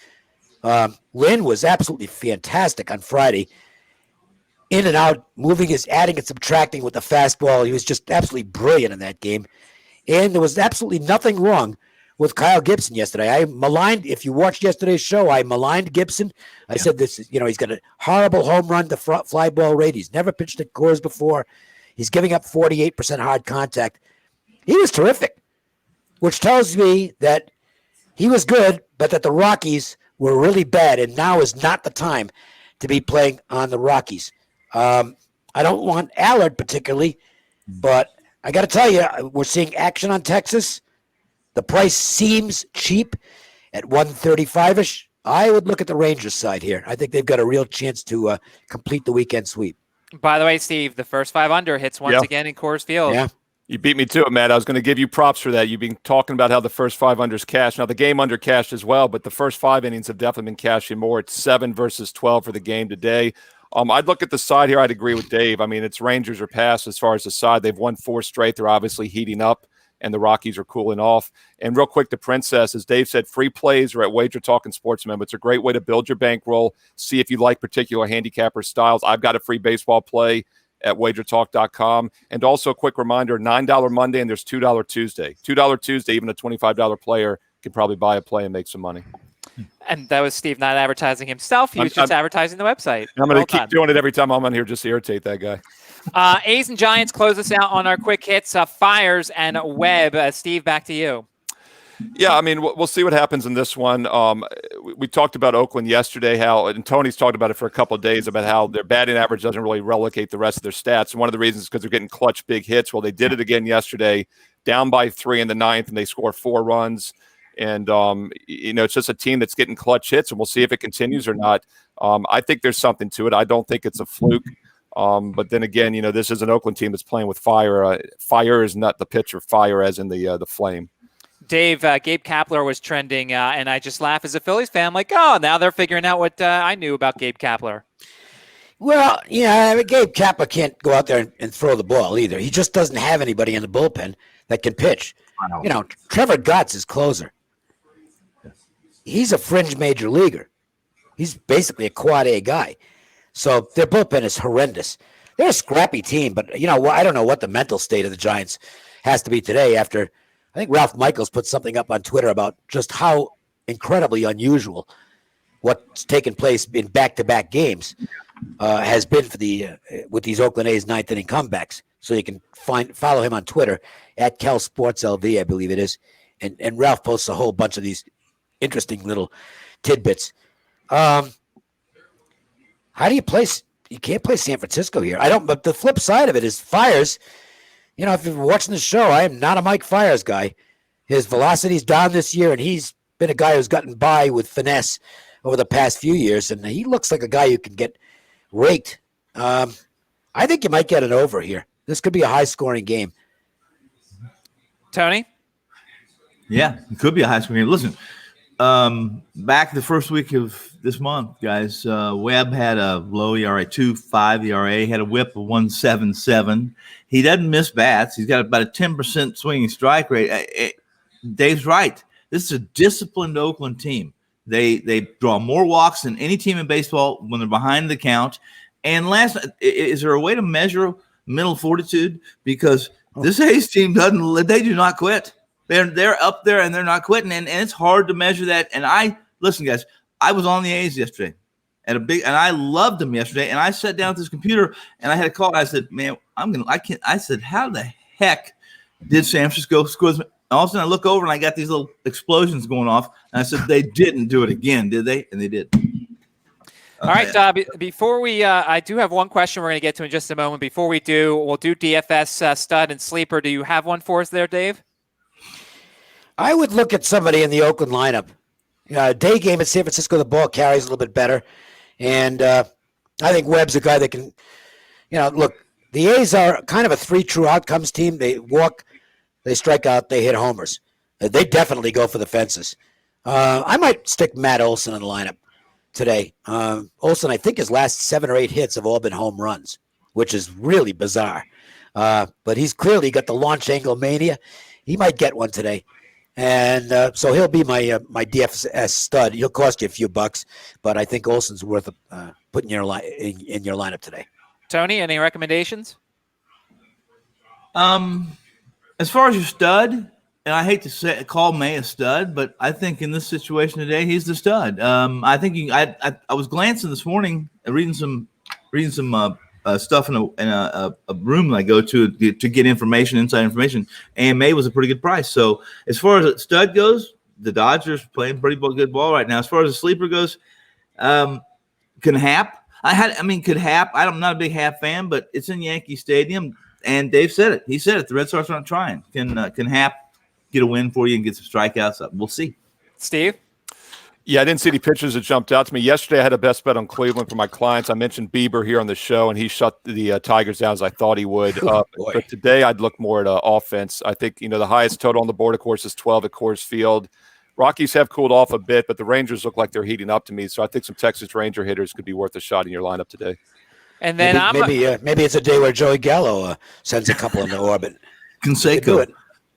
Lynn was absolutely fantastic on Friday. In and out, adding and subtracting with the fastball. He was just absolutely brilliant in that game. And there was absolutely nothing wrong with Kyle Gibson yesterday. I maligned, if you watched yesterday's show, I maligned Gibson. I said this, he's got a horrible home run to fly ball rate. He's never pitched at Coors before. He's giving up 48% hard contact. He was terrific, which tells me that he was good, but that the Rockies were really bad, and now is not the time to be playing on the Rockies. I don't want Allard particularly, but I got to tell you, we're seeing action on Texas. The price seems cheap at 135-ish. I would look at the Rangers side here. I think they've got a real chance to complete the weekend sweep. By the way, Steve, the first 5 under hits once again in Coors Field. Yeah. You beat me to it, Matt. I was going to give you props for that. You've been talking about how the first 5 unders cashed. Now, the game under cashed as well, but the first 5 innings have definitely been cashing more. It's 7 versus 12 for the game today. I'd look at the side here. I'd agree with Dave. I mean, it's Rangers are past as far as the side. They've won 4 straight. They're obviously heating up, and the Rockies are cooling off. And real quick, the Princess, as Dave said, free plays are at Wager Talk and Sportsman. It's a great way to build your bankroll, see if you like particular handicapper styles. I've got a free baseball play at wagertalk.com. And also a quick reminder, $9 Monday and there's $2 Tuesday. $2 Tuesday, even a $25 player can probably buy a play and make some money. And that was Steve not advertising himself. He was just advertising the website. I'm going to keep doing it every time I'm on here just to irritate that guy. A's and Giants close us out on our quick hits, Fires and Webb. Steve, back to you. Yeah, I mean, we'll see what happens in this one. We talked about Oakland yesterday, and Tony's talked about it for a couple of days, about how their batting average doesn't really relocate the rest of their stats. And one of the reasons is because they're getting clutch big hits. Well, they did it again yesterday, down by 3 in the 9th, and they score 4 runs. And, it's just a team that's getting clutch hits, and we'll see if it continues or not. I think there's something to it. I don't think it's a fluke. But then again, this is an Oakland team that's playing with fire. Fire is not the pitcher, fire as in the flame. Dave, Gabe Kapler was trending, and I just laugh as a Phillies fan. I'm like, oh, now they're figuring out what I knew about Gabe Kapler. Well, Gabe Kapler can't go out there and throw the ball either. He just doesn't have anybody in the bullpen that can pitch. Wow. Trevor Gott's his closer. He's a fringe major leaguer. He's basically a quad A guy. So their bullpen is horrendous. They're a scrappy team, but, I don't know what the mental state of the Giants has to be today after – I think Ralph Michaels put something up on Twitter about just how incredibly unusual what's taken place in back-to-back games has been for with these Oakland A's 9th inning comebacks. So you can follow him on Twitter at CalSportsLV, I believe it is, and Ralph posts a whole bunch of these interesting little tidbits. How do you place? You can't play San Francisco here. I don't. But the flip side of it is Fires. If you're watching the show, I am not a Mike Fires guy. His velocity's down this year, and he's been a guy who's gotten by with finesse over the past few years, and he looks like a guy who can get raked. I think you might get an over here. This could be a high-scoring game. Tony? Yeah, it could be a high-scoring game. Listen, back the first week of this month, guys, Webb had a low ERA, 2.5 ERA, had a whip of 1.77. He doesn't miss bats. He's got about a 10% swinging strike rate. Dave's right. This is a disciplined Oakland team. They draw more walks than any team in baseball when they're behind the count. And is there a way to measure mental fortitude? Because this A's team they do not quit. They're up there and they're not quitting, and it's hard to measure that. And listen, guys, I was on the A's yesterday and I loved them yesterday. And I sat down at this computer and I had a call. And I said, man, I said, how the heck did San Francisco score? And all of a sudden I look over and I got these little explosions going off. And I said, they didn't do it again, did they? And they did. All right. Before we, I do have one question we're going to get to in just a moment. Before we do, we'll do DFS stud and sleeper. Do you have one for us there, Dave? I would look at somebody in the Oakland lineup. Day game at San Francisco, the ball carries a little bit better. And I think Webb's a guy that can, look, the A's are kind of a 3 true outcomes team. They walk, they strike out, they hit homers. They definitely go for the fences. I might stick Matt Olson in the lineup today. Olson, I think his last 7 or 8 hits have all been home runs, which is really bizarre. But he's clearly got the launch angle mania. He might get one today. And so he'll be my DFS stud. He'll cost you a few bucks, but I think Olson's worth putting in your lineup today. Tony, any recommendations? As far as your stud, and I hate to call May a stud, but I think in this situation today, he's the stud. I think I was glancing this morning, reading some stuff in a room that I go to get information, inside information. AMA was a pretty good price. So as far as a stud goes, the Dodgers playing pretty good ball right now. As far as a sleeper goes, can Hap. Could Hap. I'm not a big Hap fan, but it's in Yankee Stadium. And Dave said it. He said it. The Red Sox aren't trying. Can Hap get a win for you and get some strikeouts up? We'll see. Steve? Yeah, I didn't see any pitchers that jumped out to me. Yesterday, I had a best bet on Cleveland for my clients. I mentioned Bieber here on the show, and he shut the Tigers down as I thought he would. But today, I'd look more at offense. I think, the highest total on the board, of course, is 12 at Coors Field. Rockies have cooled off a bit, but the Rangers look like they're heating up to me. So I think some Texas Ranger hitters could be worth a shot in your lineup today. And then maybe it's a day where Joey Gallo sends a couple into orbit. Canseco.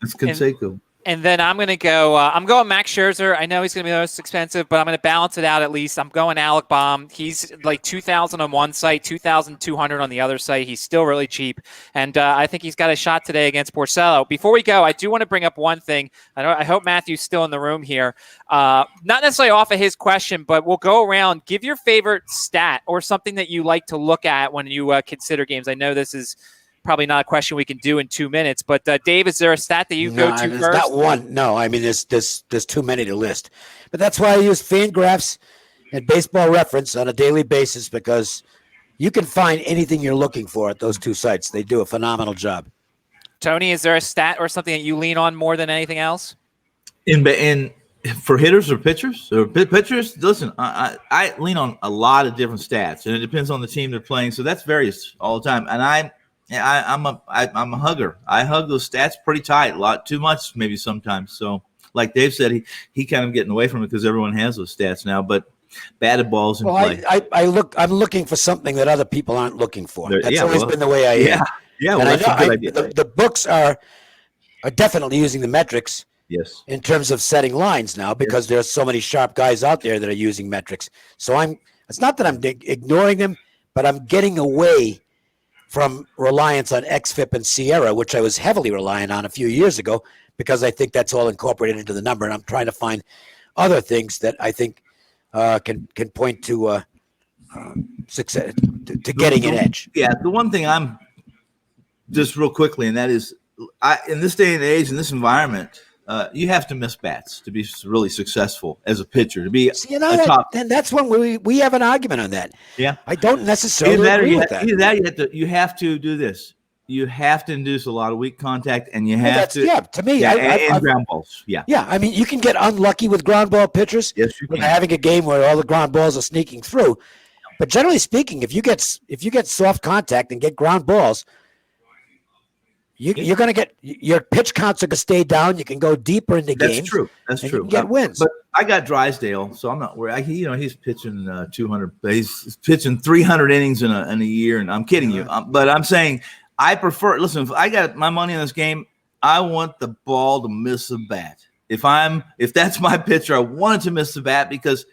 It's Canseco. And then I'm going to go I'm going Max Scherzer. I know he's going to be the most expensive, but I'm going to balance it out at least. I'm going Alec Baum. He's like 2,000 on one site, 2,200 on the other site. He's still really cheap. And I think he's got a shot today against Porcello. Before we go, I do want to bring up one thing. I hope Matthew's still in the room here. Not necessarily off of his question, but we'll go around. Give your favorite stat or something that you like to look at when you consider games. I know this is probably not a question we can do in 2 minutes, but Dave, is there a stat that you go to there's first? Not one. No, I mean there's too many to list. But that's why I use FanGraphs and Baseball Reference on a daily basis, because you can find anything you're looking for at those two sites. They do a phenomenal job. Tony, is there a stat or something that you lean on more than anything else? In for hitters or pitchers? Pitchers, listen, I lean on a lot of different stats, and it depends on the team they're playing. So that's varies all the time. And I'm a hugger. I hug those stats pretty tight, a lot too much maybe sometimes. So like Dave said, he kind of getting away from it because everyone has those stats now. But batted balls in play. I'm looking for something that other people aren't looking for. That's always been the way I am. Yeah, well, that's a good idea. The books are definitely using the metrics. Yes. In terms of setting lines now, because there's so many sharp guys out there that are using metrics. So it's not that I'm ignoring them, but I'm getting away from reliance on XFIP and Sierra, which I was heavily reliant on a few years ago, because I think that's all incorporated into the number. And I'm trying to find other things that I think can point to success, to getting an edge. Yeah. The one thing I'm just real quickly, and that is in this day and age, in this environment, you have to miss bats to be really successful as a pitcher. To be top, then that's when we have an argument on that. Yeah, I don't necessarily agree with that. Either that, you have to do this. You have to induce a lot of weak contact, and you have to. Yeah, to me, and ground balls. Yeah, yeah. I mean, you can get unlucky with ground ball pitchers. Yes, you can. Having a game where all the ground balls are sneaking through, but generally speaking, if you get soft contact and get ground balls, you're going to get your pitch counts are going to stay down. You can go deeper into games. That's true. That's true. You can get wins. But I got Drysdale, so I'm not worried. He's pitching 200. He's pitching 300 innings in a year, and I'm kidding you. But I'm saying I prefer. Listen, if I got my money on this game, I want the ball to miss the bat. If that's my pitcher, I want it to miss the bat because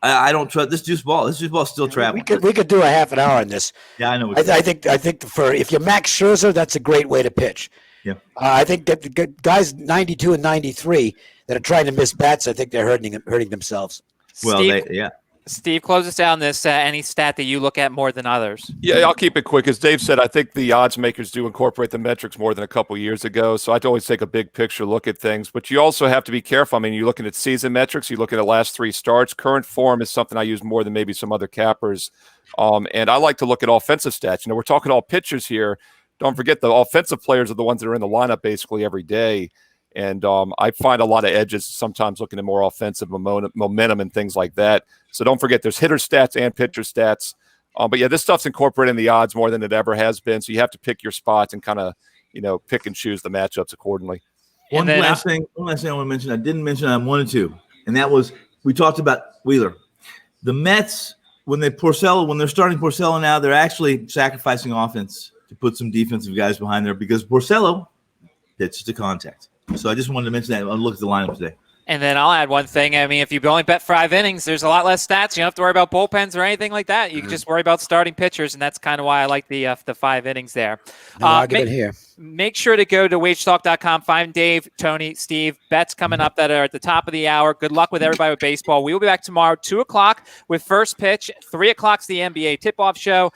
I don't trust this juice ball. This juice ball is still traveling. We could do a half an hour on this. Yeah, I know. I think if you're Max Scherzer, that's a great way to pitch. Yeah, I think that the guys 92 and 93 that are trying to miss bats, I think they're hurting themselves. Well, Steve, close us down this. Any stat that you look at more than others? Yeah, I'll keep it quick. As Dave said, I think the odds makers do incorporate the metrics more than a couple years ago. So I'd always take a big picture look at things. But you also have to be careful. I mean, you're looking at season metrics. You're looking at last 3 starts. Current form is something I use more than maybe some other cappers. And I like to look at offensive stats. We're talking all pitchers here. Don't forget the offensive players are the ones that are in the lineup basically every day. And I find a lot of edges sometimes looking at more offensive momentum and things like that. So don't forget there's hitter stats and pitcher stats. But, yeah, this stuff's incorporated in the odds more than it ever has been. So you have to pick your spots and kind of, pick and choose the matchups accordingly. One last thing I want to mention. I didn't mention I wanted to, and that was we talked about Wheeler. The Mets, when they're starting Porcello now, they're actually sacrificing offense to put some defensive guys behind there because Porcello pitches to contact. So I just wanted to mention that. I'll look at the lineup today. And then I'll add one thing. I mean, if you only bet 5 innings, there's a lot less stats. You don't have to worry about bullpens or anything like that. You can just worry about starting pitchers, and that's kind of why I like the 5 innings there. No argument here. Make sure to go to wagetalk.com. Find Dave, Tony, Steve. Bets coming up that are at the top of the hour. Good luck with everybody with baseball. We will be back tomorrow, 2 o'clock with first pitch. 3 o'clock's the NBA tip-off show.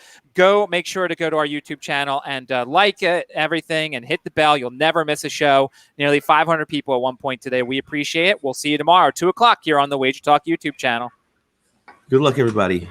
Make sure to go to our YouTube channel and like everything and hit the bell. You'll never miss a show. Nearly 500 people at one point today. We appreciate it. We'll see you tomorrow, 2 o'clock here on the Wager Talk YouTube channel. Good luck, everybody.